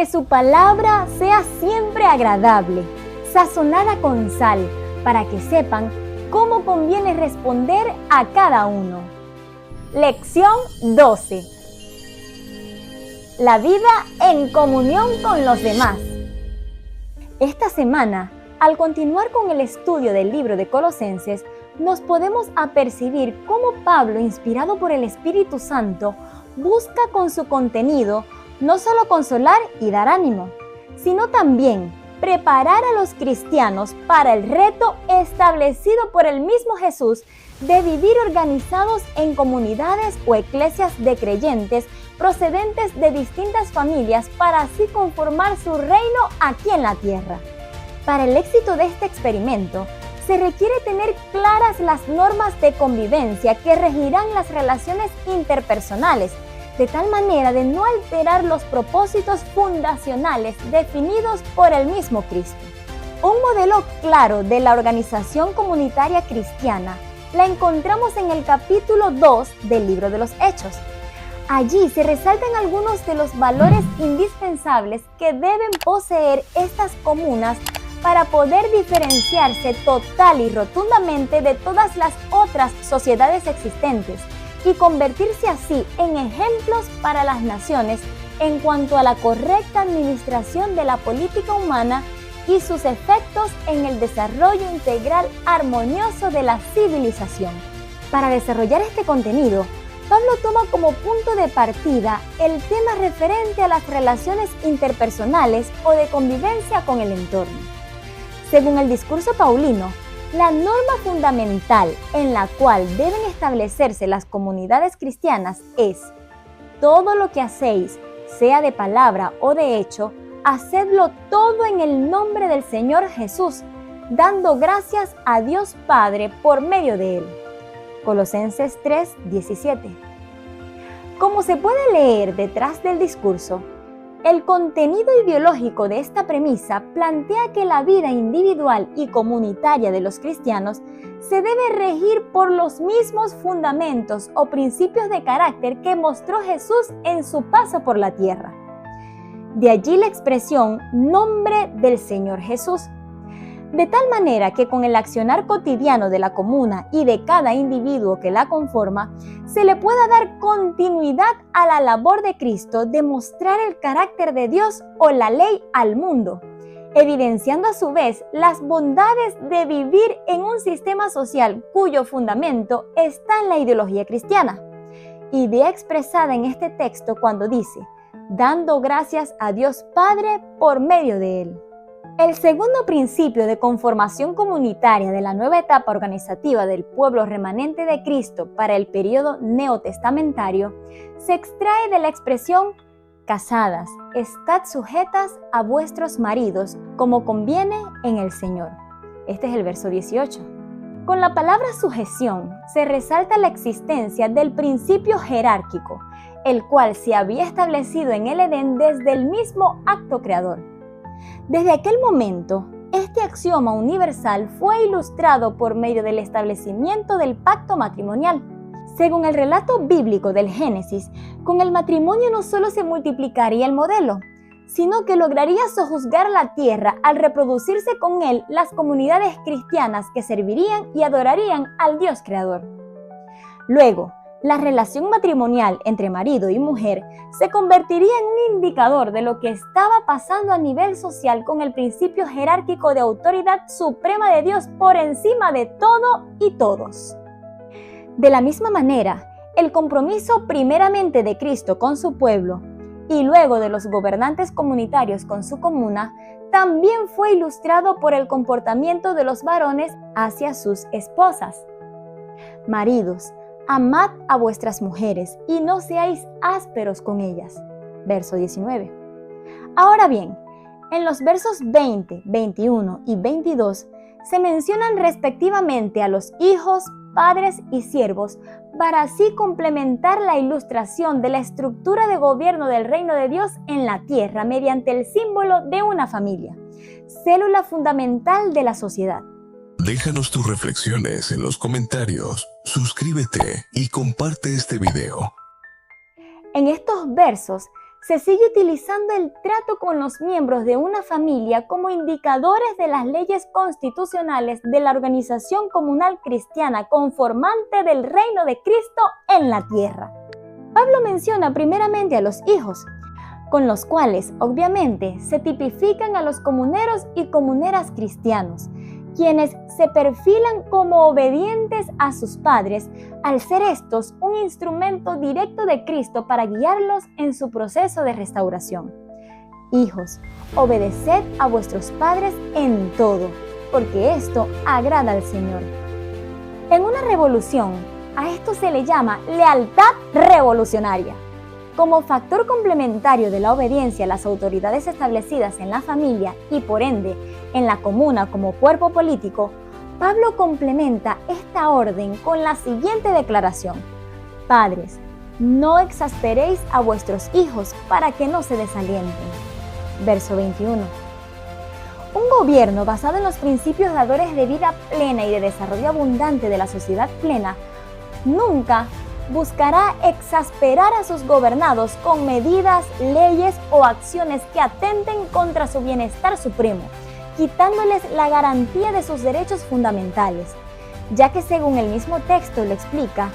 Que su palabra sea siempre agradable, sazonada con sal, para que sepan cómo conviene responder a cada uno. Lección 12. La vida en comunión con los demás. Esta semana, al continuar con el estudio del libro de Colosenses, nos podemos apercibir cómo Pablo, inspirado por el Espíritu Santo, busca con su contenido no solo consolar y dar ánimo, sino también preparar a los cristianos para el reto establecido por el mismo Jesús de vivir organizados en comunidades o eclesias de creyentes procedentes de distintas familias para así conformar su reino aquí en la tierra. Para el éxito de este experimento, se requiere tener claras las normas de convivencia que regirán las relaciones interpersonales, de tal manera de no alterar los propósitos fundacionales definidos por el mismo Cristo. Un modelo claro de la organización comunitaria cristiana la encontramos en el capítulo 2 del libro de los Hechos. Allí se resaltan algunos de los valores indispensables que deben poseer estas comunas para poder diferenciarse total y rotundamente de todas las otras sociedades existentes y convertirse así en ejemplos para las naciones en cuanto a la correcta administración de la política humana y sus efectos en el desarrollo integral armonioso de la civilización. Para desarrollar este contenido, Pablo toma como punto de partida el tema referente a las relaciones interpersonales o de convivencia con el entorno. Según el discurso paulino, la norma fundamental en la cual deben establecerse las comunidades cristianas es: todo lo que hacéis, sea de palabra o de hecho, hacedlo todo en el nombre del Señor Jesús, dando gracias a Dios Padre por medio de Él. Colosenses 3:17. Como se puede leer detrás del discurso, el contenido ideológico de esta premisa plantea que la vida individual y comunitaria de los cristianos se debe regir por los mismos fundamentos o principios de carácter que mostró Jesús en su paso por la tierra. De allí la expresión nombre del Señor Jesús. De tal manera que con el accionar cotidiano de la comuna y de cada individuo que la conforma, se le pueda dar continuidad a la labor de Cristo de mostrar el carácter de Dios o la ley al mundo, evidenciando a su vez las bondades de vivir en un sistema social cuyo fundamento está en la ideología cristiana. Idea expresada en este texto cuando dice, dando gracias a Dios Padre por medio de Él. El segundo principio de conformación comunitaria de la nueva etapa organizativa del pueblo remanente de Cristo para el período neotestamentario se extrae de la expresión casadas, estad sujetas a vuestros maridos como conviene en el Señor. Este es el verso 18. Con la palabra sujeción se resalta la existencia del principio jerárquico, el cual se había establecido en el Edén desde el mismo acto creador. Desde aquel momento, este axioma universal fue ilustrado por medio del establecimiento del pacto matrimonial. Según el relato bíblico del Génesis, con el matrimonio no solo se multiplicaría el modelo, sino que lograría sojuzgar la tierra al reproducirse con él las comunidades cristianas que servirían y adorarían al Dios creador. Luego, la relación matrimonial entre marido y mujer se convertiría en un indicador de lo que estaba pasando a nivel social con el principio jerárquico de autoridad suprema de Dios por encima de todo y todos. De la misma manera, el compromiso primeramente de Cristo con su pueblo y luego de los gobernantes comunitarios con su comuna también fue ilustrado por el comportamiento de los varones hacia sus esposas. Maridos, amad a vuestras mujeres y no seáis ásperos con ellas. Verso 19. Ahora bien, en los versos 20, 21 y 22 se mencionan respectivamente a los hijos, padres y siervos para así complementar la ilustración de la estructura de gobierno del reino de Dios en la tierra mediante el símbolo de una familia, célula fundamental de la sociedad. Déjanos tus reflexiones en los comentarios, suscríbete y comparte este video. En estos versos se sigue utilizando el trato con los miembros de una familia como indicadores de las leyes constitucionales de la organización comunal cristiana conformante del reino de Cristo en la tierra. Pablo menciona primeramente a los hijos, con los cuales obviamente se tipifican a los comuneros y comuneras cristianos, quienes se perfilan como obedientes a sus padres, al ser estos un instrumento directo de Cristo para guiarlos en su proceso de restauración. Hijos, obedeced a vuestros padres en todo, porque esto agrada al Señor. En una revolución, a esto se le llama lealtad revolucionaria. Como factor complementario de la obediencia a las autoridades establecidas en la familia y por ende en la comuna como cuerpo político, Pablo complementa esta orden con la siguiente declaración: Padres, no exasperéis a vuestros hijos para que no se desalienten. Verso 21. Un gobierno basado en los principios dadores de vida plena y de desarrollo abundante de la sociedad plena nunca buscará exasperar a sus gobernados con medidas, leyes o acciones que atenten contra su bienestar supremo, quitándoles la garantía de sus derechos fundamentales, ya que según el mismo texto lo explica,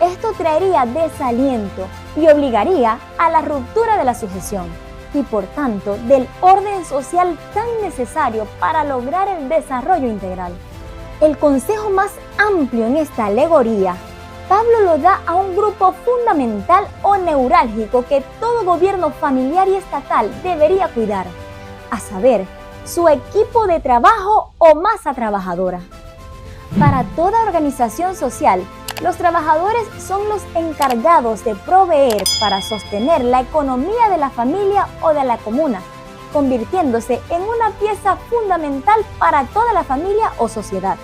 esto traería desaliento y obligaría a la ruptura de la sujeción y por tanto del orden social tan necesario para lograr el desarrollo integral. El consejo más amplio en esta alegoría Pablo lo da a un grupo fundamental o neurálgico que todo gobierno familiar y estatal debería cuidar, a saber, su equipo de trabajo o masa trabajadora. Para toda organización social, los trabajadores son los encargados de proveer para sostener la economía de la familia o de la comuna, convirtiéndose en una pieza fundamental para toda la familia o sociedad.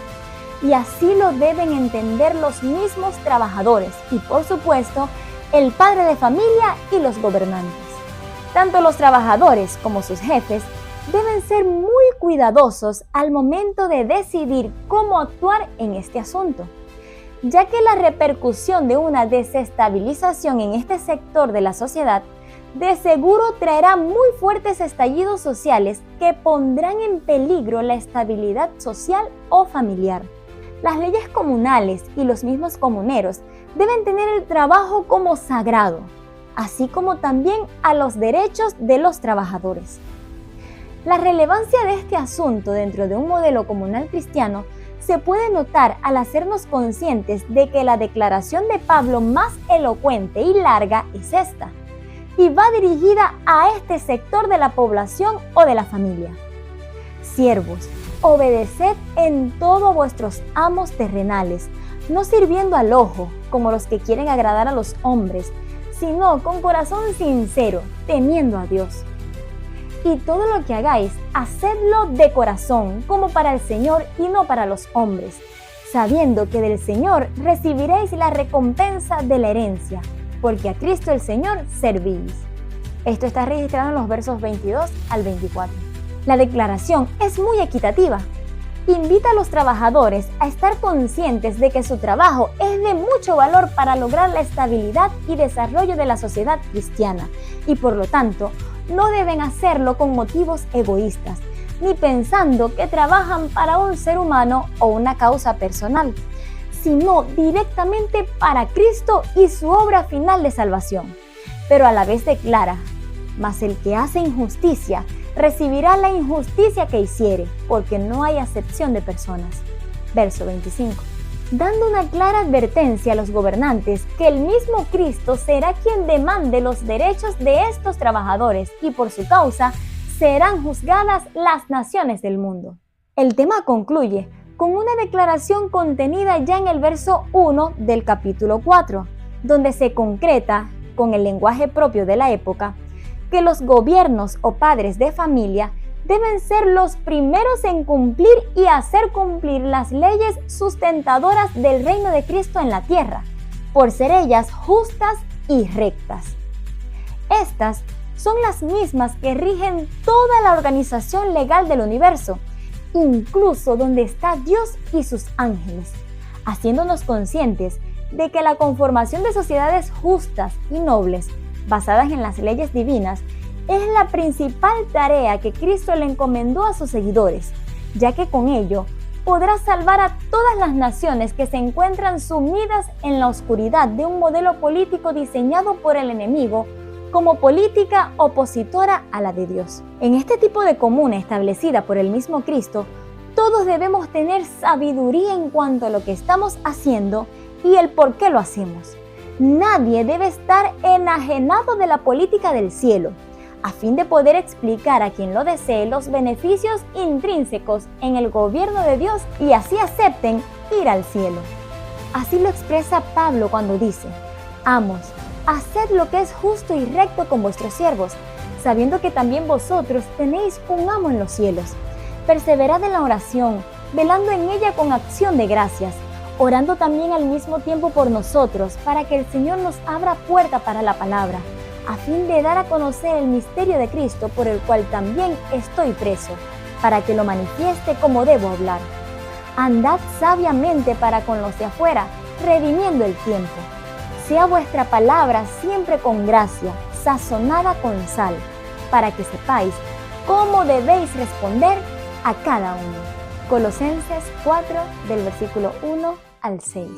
Y así lo deben entender los mismos trabajadores y, por supuesto, el padre de familia y los gobernantes. Tanto los trabajadores como sus jefes deben ser muy cuidadosos al momento de decidir cómo actuar en este asunto, ya que la repercusión de una desestabilización en este sector de la sociedad de seguro traerá muy fuertes estallidos sociales que pondrán en peligro la estabilidad social o familiar. Las leyes comunales y los mismos comuneros deben tener el trabajo como sagrado, así como también a los derechos de los trabajadores. La relevancia de este asunto dentro de un modelo comunal cristiano se puede notar al hacernos conscientes de que la declaración de Pablo más elocuente y larga es esta, y va dirigida a este sector de la población o de la familia. Siervos, obedeced en todo a vuestros amos terrenales, no sirviendo al ojo, como los que quieren agradar a los hombres, sino con corazón sincero, temiendo a Dios. Y todo lo que hagáis, hacedlo de corazón, como para el Señor y no para los hombres, sabiendo que del Señor recibiréis la recompensa de la herencia, porque a Cristo el Señor servís. Esto está registrado en los versos 22 al 24. La declaración es muy equitativa. Invita a los trabajadores a estar conscientes de que su trabajo es de mucho valor para lograr la estabilidad y desarrollo de la sociedad cristiana y por lo tanto no deben hacerlo con motivos egoístas, ni pensando que trabajan para un ser humano o una causa personal, sino directamente para Cristo y su obra final de salvación. Pero a la vez declara: mas el que hace injusticia recibirá la injusticia que hiciere, porque no hay acepción de personas. Verso 25. Dando una clara advertencia a los gobernantes que el mismo Cristo será quien demande los derechos de estos trabajadores y por su causa serán juzgadas las naciones del mundo. El tema concluye con una declaración contenida ya en el verso 1 del capítulo 4, donde se concreta, con el lenguaje propio de la época, que los gobiernos o padres de familia deben ser los primeros en cumplir y hacer cumplir las leyes sustentadoras del reino de Cristo en la tierra, por ser ellas justas y rectas. Estas son las mismas que rigen toda la organización legal del universo, incluso donde está Dios y sus ángeles, haciéndonos conscientes de que la conformación de sociedades justas y nobles basadas en las leyes divinas, es la principal tarea que Cristo le encomendó a sus seguidores, ya que con ello podrá salvar a todas las naciones que se encuentran sumidas en la oscuridad de un modelo político diseñado por el enemigo como política opositora a la de Dios. En este tipo de comuna establecida por el mismo Cristo, todos debemos tener sabiduría en cuanto a lo que estamos haciendo y el por qué lo hacemos. Nadie debe estar enajenado de la política del cielo, a fin de poder explicar a quien lo desee los beneficios intrínsecos en el gobierno de Dios y así acepten ir al cielo. Así lo expresa Pablo cuando dice: Amos, haced lo que es justo y recto con vuestros siervos, sabiendo que también vosotros tenéis un amo en los cielos. Perseverad en la oración, velando en ella con acción de gracias, orando también al mismo tiempo por nosotros, para que el Señor nos abra puerta para la palabra, a fin de dar a conocer el misterio de Cristo, por el cual también estoy preso, para que lo manifieste como debo hablar. Andad sabiamente para con los de afuera, redimiendo el tiempo. Sea vuestra palabra siempre con gracia, sazonada con sal, para que sepáis cómo debéis responder a cada uno. Colosenses 4, del versículo 1 al 6.